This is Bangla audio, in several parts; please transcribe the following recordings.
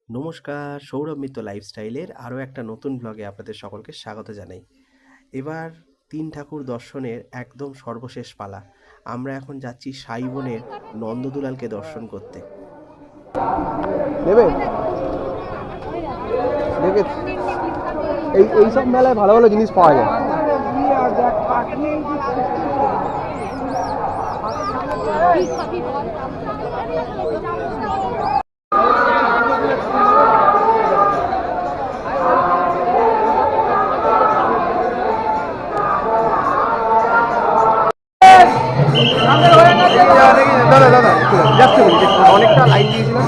নমস্কার, সৌরভ মিত্র লাইফস্টাইলের আরও একটা নতুন ব্লগে আপনাদের সকলকে স্বাগত জানাই। এবার তিন ঠাকুর দর্শনের একদম সর্বশেষ পালা। আমরা এখন যাচ্ছি সাই বোনের নন্দদুলালকে দর্শন করতে। দেবে দেখে এই সব মেলায় ভালো ভালো জিনিস পাওয়া যায়। দাদা দাদা যাচ্ছে বলি অনেকটা লাইন দিয়েছিলাম।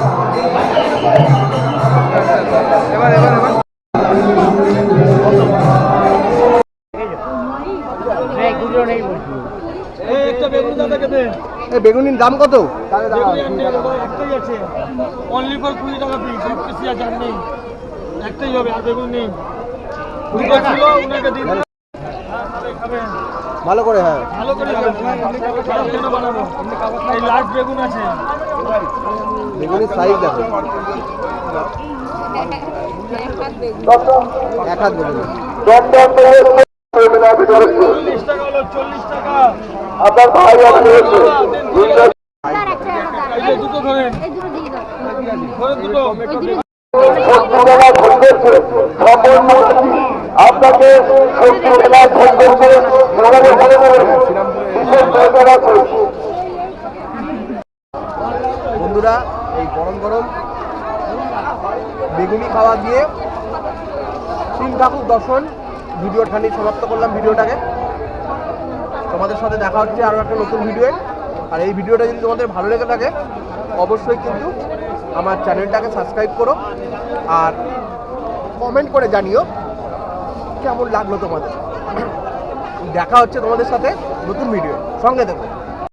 এবার এবার এবার বেগুনির দাম কত? অনলি ফর 20 টাকা পিস, এক পিস আছে নেই, একটাই হবে আর বেগুন নেই। 20 টাকা ছিল উনাকে দিন ভালো করে। হ্যাঁ ভালো করে কেন বানাবো, এই লাস্ট বেগুন আছে। বেগুনির সাইজ দেখো, এক হাত বেগুন। 40 টাকা হলো, 40 টাকা আপনার ভাই এই যে দুটো ধরেন, ধরেন দুটো। আপনাকে বন্ধুরা, এই গরম গরম বেগুনি খাওয়া দিয়ে তিন ঠাকুর দর্শন ভিডিওখানি সমাপ্ত করলাম। ভিডিওটাকে তোমাদের সাথে দেখা হচ্ছে আরও একটা নতুন ভিডিওয়ে। আর এই ভিডিওটা যদি তোমাদের ভালো লেগে থাকে অবশ্যই কিন্তু আমার চ্যানেলটাকে সাবস্ক্রাইব করো আর কমেন্ট করে জানিও কেমন লাগলো তোমাদের। দেখা হচ্ছে তোমাদের সাথে নতুন ভিডিও, সঙ্গে দেখো।